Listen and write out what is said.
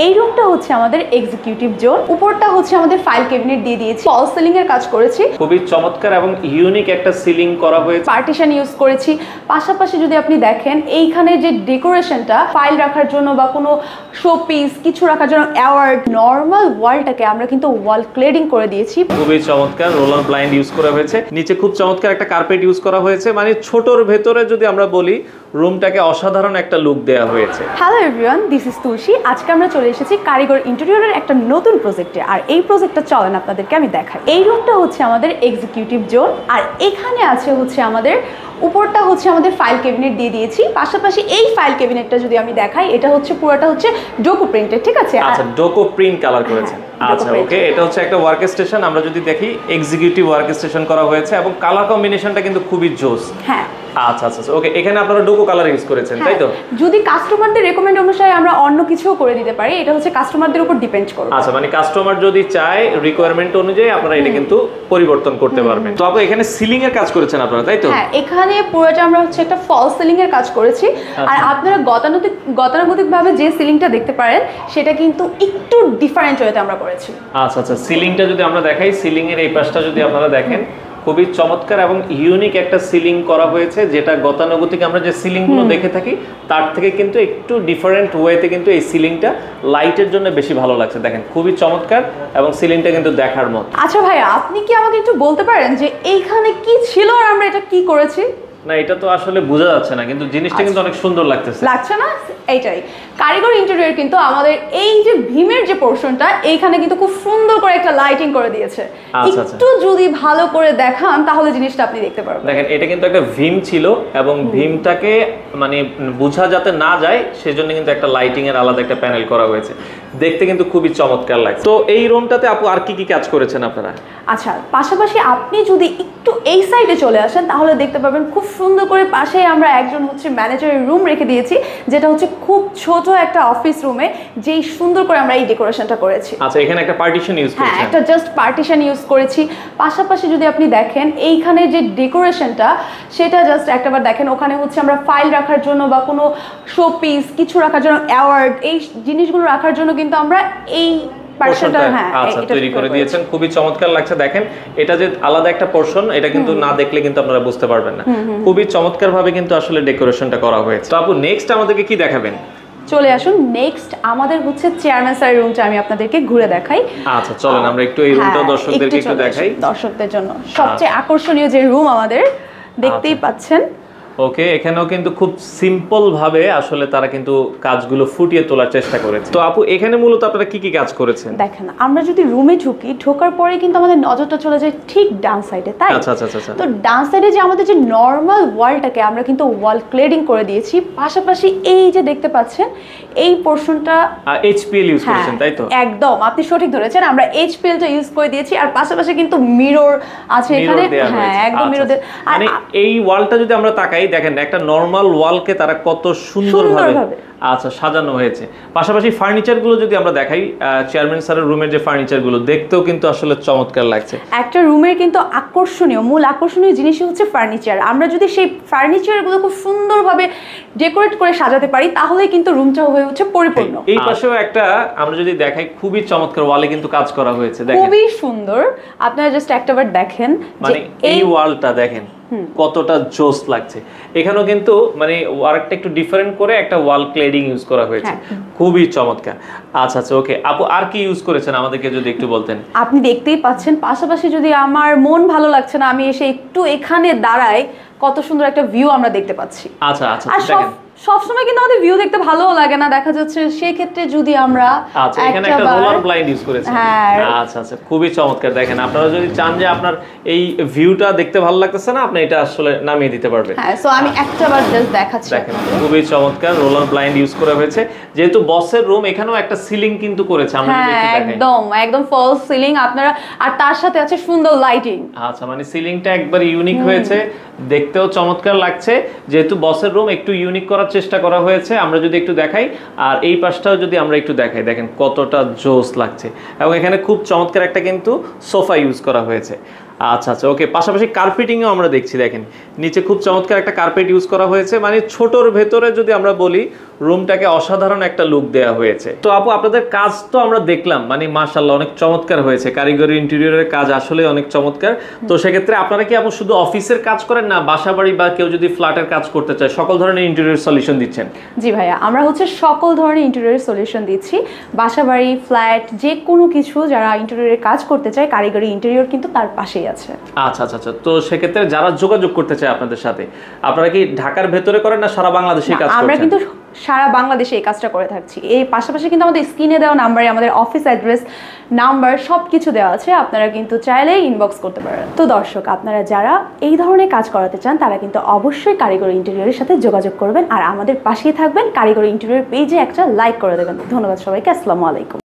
এই রুমটা হচ্ছে আমাদের এক্সিকিউটিভ জোন। উপরটা হচ্ছে আমাদের ফাইল ক্যাবিনেট দিয়ে দিয়েছি, ফল সিলিং এর কাজ করেছি, খুবই চমৎকার এবং ইউনিক একটা সিলিং করা হয়েছে, পার্টিশন ইউজ করেছি। পাশাপাশি যদি আপনি দেখেন এইখানে যে ডেকোরেশনটা ফাইল রাখার জন্য বা কোনো শোপিস কিছু রাখার জন্য অ্যাওয়ার্ড, নর্মাল ওয়ালটাকে আমরা কিন্তু ওয়াল ক্লেডিং করে দিয়েছি। খুবই চমৎকার রোলার ব্লাইন্ড ইউজ করা হয়েছে, নিচে খুব চমৎকার একটা কার্পেট ইউজ করা হয়েছে। মানে ছোটর ভেতরে যদি আমরা বলি রুমটাকে অসাধারণ একটা লুক দেওয়া হয়েছে। হ্যালো এভরিওয়ান, দিস ইজ তুলসী। আজকে আমরা চলে এসেছি কারিগর ইন্টেরিয়রের একটা নতুন প্রজেক্টে, আর এই প্রজেক্টটা চলেন আপনাদেরকে আমি দেখাই। এই রুমটা হচ্ছে আমাদের এক্সিকিউটিভ জোন, আর এখানে আছে হচ্ছে আমাদের উপরটা হচ্ছে আমাদের ফাইল ক্যাবিনেট দিয়ে দিয়েছি। পাশাপাশি এই ফাইল ক্যাবিনেটটা যদি আমি দেখাই, এটা হচ্ছে পুরোটা হচ্ছে ডোকো প্রিন্টেড, ঠিক আছে? আচ্ছা, ডোকো প্রিন্ট কালার করেছেন। আচ্ছা ওকে, এটা হচ্ছে একটা ওয়ার্ক স্টেশন। আমরা যদি দেখি এক্সিকিউটিভ ওয়ার্ক স্টেশন করা হয়েছে এবং কালার কম্বিনেশনটা কিন্তু খুবই জোস। হ্যাঁ আচ্ছা আচ্ছা ওকে, এখানে আপনারা ডোকো কালার ইউজ করেছেন, তাই তো? যদি কাস্টমারদের রেকমেন্ড অনুসারে আমরা অন্য কিছুও করে দিতে পারি, এটা হচ্ছে কাস্টমারদের উপর ডিপেন্ড করবে। আচ্ছা, মানে কাস্টমার যদি চায় রিকোয়ারমেন্ট অনুযায়ী আপনারা এটা কিন্তু পরিবর্তন করতে পারবেন। তো আপু এখানে সিলিং এর কাজ করেছেন আপনারা, তাই তো? হ্যাঁ, এখানে পুরোটা আমরা হচ্ছে একটা ফল সিলিং এর কাজ করেছি। আর আপনারা গতানুগতিক ভাবে যে সিলিংটা দেখতে পারেন সেটা কিন্তু একটু ডিফারেন্ট ওয়েতে আমরা করেছি। আচ্ছা আচ্ছা, সিলিংটা যদি আমরা দেখাই, সিলিং এর এই পাশটা যদি আপনারা দেখেন, খুবই চমৎকার এবং ইউনিক একটা সিলিং করা হয়েছে, যেটা গতানুগতিক আমরা যে সিলিং গুলো দেখে থাকি তার থেকে কিন্তু একটু ডিফারেন্ট ওয়েতে কিন্তু এই সিলিংটা লাইটের জন্য বেশি ভালো লাগছে। দেখেন খুবই চমৎকার এবং সিলিংটা কিন্তু দেখার মতো। আচ্ছা ভাইয়া, আপনি কি আমাকে একটু বলতে পারেন যে এইখানে কি ছিল আর আমরা এটা কি করেছি? না, এটা তো আসলে বোঝা যাচ্ছে না, কিন্তু জিনিসটা কিন্তু অনেক সুন্দর লাগতেছে। লাগছে না? এইটাই কারিগর ইন্টেরিয়র কিন্তু আমাদের এই যে ভীমের যে পোরশনটা এইখানে কিন্তু খুব সুন্দর করে একটা লাইটিং করে দিয়েছে। একটু যদি ভালো করে দেখান তাহলে জিনিসটা আপনি দেখতে পারবেন। দেখেন, এটা কিন্তু একটা ভীম ছিল এবং ভীমটাকে মানে বোঝা যাতে না যায় সেজন্য কিন্তু একটা লাইটিং এর আলাদা একটা প্যানেল করা হয়েছে, দেখতে কিন্তু খুবই চমৎকার লাগছে। তো এই রুমটাতে আপু আর কি কি কাজ করেছেন আপনারা? আচ্ছা, পাশাপাশি আপনি যদি একটু এই সাইডে চলে আসেন তাহলে দেখতে পাবেন খুব সুন্দর করে পাশে আমরা একজন হচ্ছে ম্যানেজারের রুম রেখে দিয়েছি, যেটা হচ্ছে খুব ছোট একটা অফিস রুমে যেই সুন্দর করে আমরা এই ডেকোরেশনটা করেছি। আচ্ছা, এখানে একটা পার্টিশন ইউজ করেছেন? হ্যাঁ, একটা জাস্ট পার্টিশন ইউজ করেছি। পাশাপাশি যদি আপনি দেখেন এইখানে যে ডেকোরেশনটা সেটা জাস্ট একটাবার দেখেন, ওখানে হচ্ছে আমরা ফাইল রাখার জন্য বা কোনো শোপিস কিছু রাখার জন্য অ্যাওয়ার্ড এই জিনিসগুলো রাখার জন্য কিন্তু আমরা এই তৈরি করে দিয়েছেন। খুবই চমৎকার লাগছে। দেখেন, এটা যে আলাদা একটা পোরশন, এটা কিন্তু না দেখলে কিন্তু আপনারা বুঝতে পারবেন না। খুবই চমৎকার ভাবে কিন্তু আসলে ডেকোরেশনটা করা হয়েছে। তো আপু নেক্সট আমাদেরকে কি দেখাবেন? চলে আসুন, নেক্সট আমাদের হচ্ছে চেয়ারম্যান স্যারের রুমটা আমি আপনাদেরকে ঘুরে দেখাই। আচ্ছা চলেন আমরা একটু এই রুমটাও দর্শকদেরকে একটু দেখাই। দর্শকদের জন্য সবচেয়ে আকর্ষণীয় যে রুম আমাদের দেখতেই পাচ্ছেন। ওকে, এখানেও কিন্তু খুব সিম্পল ভাবে আসলে তারা কিন্তু কাজগুলো ফুটিয়ে তোলার চেষ্টা করেছে। তো আপু এখানে মূলত আপনারা কি কি কাজ করেছেন? দেখেন, আমরা যদি রুমে ঢুকি, ঢোকার পরে কিন্তু আমাদের নজরটা চলে যায় ঠিক ডান সাইডে, তাই? আচ্ছা আচ্ছা আচ্ছা। তো ডান সাইডে যে আমাদের যে নরমাল ওয়ালটাকে আমরা কিন্তু ওয়াল ক্লেডিং করে দিয়েছি। পাশাপাশি এই যে দেখতে পাচ্ছেন এই পোরশনটা এইচপিএল ইউজ করেছেন, তাই তো? একদম, আপনি সঠিক ধরেছেন, আমরা এইচপিএলটা ইউজ করে দিয়েছি। আর পাশাপাশি কিন্তু মিরর আছে এখানে। হ্যাঁ, একদম মিরর। মানে এই ওয়ালটা যদি আমরা তাকাই, দেখেন একটা নরমাল ওয়ালকে তারা কত সুন্দরভাবে আচ্ছা সাজানো হয়েছে। পাশাপাশি ফার্নিচার গুলো যদি আমরা দেখাই, চেয়ারম্যান স্যারের রুমের যে ফার্নিচার গুলো দেখতেও কিন্তু আসলে চমৎকার লাগছে। একটা রুমের কিন্তু মূল আকর্ষণীয় জিনিসই হচ্ছে ফার্নিচার। আমরা যদি সেই ফার্নিচার গুলো খুব সুন্দরভাবে ডেকোরেট করে সাজাতে পারি তাহলে কিন্তু রুমটা হয়ে উঠছে পরিপূর্ণ। এই পাশেও একটা আমরা যদি দেখাই, খুবই চমৎকার ওয়ালে কিন্তু কাজ করা হয়েছে, দেখেন খুবই সুন্দর। আপনারা জাস্ট একটাবার দেখেন, মানে এই ওয়ালটা দেখেন কতটা জোস লাগছে। এখানেও কিন্তু মানে আরেকটা একটু ডিফারেন্ট করে একটা ওয়াল ক্লেডিং ইউজ করা হয়েছে, খুবই চমৎকার। আচ্ছা আচ্ছা ওকে, আপু আর কি ইউজ করেছেন আমাদেরকে যদি একটু বলতেন? আপনি দেখতেই পাচ্ছেন। পাশাপাশি যদি আমার মন ভালো লাগছে না, আমি এসে একটু এখানে দাঁড়াই, কত সুন্দর একটা ভিউ আমরা দেখতে পাচ্ছি। আচ্ছা আচ্ছা দেখেন, সবসময় কিন্তু আমাদের ভিউ দেখতে ভালো লাগে না, দেখা যাচ্ছে সেই ক্ষেত্রে যদি আমরা এখানে একটা রোলার ব্লাইন্ড ইউজ করেছেন। আচ্ছা আচ্ছা, খুবই চমৎকার। দেখেন, আপনারা যদি চান যে আপনার এই ভিউটা দেখতে ভালো লাগতেছে না, আপনি এটা আসলে নামিয়ে দিতে পারবেন। হ্যাঁ, সো আমি একটাবার জাস্ট দেখাচ্ছি। দেখেন, খুবই চমৎকার রোলার ব্লাইন্ড ইউজ করা হয়েছে। যেহেতু বসের রুম, এখানেও একটা সিলিং কিন্তু করেছে, আমরা যদি একটু দেখাই, একদম ফলস সিলিং আপনারা, আর তার সাথে আছে সুন্দর লাইটিং। আচ্ছা, মানে সিলিংটা একবার ইউনিক হয়েছে, দেখতেও চমৎকার লাগছে। যেহেতু বসের রুম, একটু ইউনিক করার চেষ্টা করা হয়েছে। আমরা যদি একটু দেখাই, আর এই পাশটাও যদি আমরা একটু দেখাই, দেখেন কতটা জোস লাগছে। এবং এখানে খুব চমৎকার একটা কিন্তু সোফা ইউজ করা হয়েছে। আচ্ছা আচ্ছা, ওকে। পাশাপাশি কার্পেটিংও আমরা দেখছি, দেখেন নিচে খুব চমৎকার একটা কার্পেট ইউজ করা হয়েছে, মানে ছোটর ভেতরে যদি আমরা বলি রুমটাকে অসাধারণ একটা লুক দেওয়া হয়েছে। তো আপু আপনাদের কাজ তো আমরা দেখলাম, মানে মাশাআল্লাহ অনেক চমৎকার হয়েছে, কারিগরি ইন্টেরিয়রের কাজ আসলে অনেক চমৎকার। তো সেক্ষেত্রে আপনারা কি আপু শুধু অফিসের কাজ করেন না বাসাবাড়ি বা কেউ যদি ফ্ল্যাটের কাজ করতে চায় সকল ধরনের ইন্টেরিয়র সলিউশন দিচ্ছেন? জি ভাইয়া, আমরা হচ্ছে সকল ধরনের ইন্টেরিয়র সলিউশন দিচ্ছি, বাসাবাড়ি ফ্ল্যাট যে কোনো কিছু, যারা ইন্টেরিয়রের কাজ করতে চায় কারিগরি ইন্টেরিয়র কিন্তু তার পাশেই আছে। আচ্ছা আচ্ছা আচ্ছা, তো সেক্ষেত্রে যারা যোগাযোগ করতে চায় আপনাদের সাথে, আপনারা কি ঢাকার ভেতরে করেন না সারা বাংলাদেশে কাজ করেন? আমরা কিন্তু সারা বাংলাদেশে এই কাজটা করে থাকছি। এই পাশাপাশি কিন্তু আমাদের স্ক্রিনে দেওয়া নাম্বারে আমাদের অফিস অ্যাড্রেস নাম্বার সব কিছু দেওয়া আছে, আপনারা কিন্তু চাইলেই ইনবক্স করতে পারেন। তো দর্শক, আপনারা যারা এই ধরনের কাজ করাতে চান তারা কিন্তু অবশ্যই কারিগরি ইন্টেরিয়রের সাথে যোগাযোগ করবেন আর আমাদের পাশেই থাকবেন। কারিগরি ইন্টেরিয়র পেজে একটা লাইক করে দেবেন। ধন্যবাদ সবাইকে, আসসালামু আলাইকুম।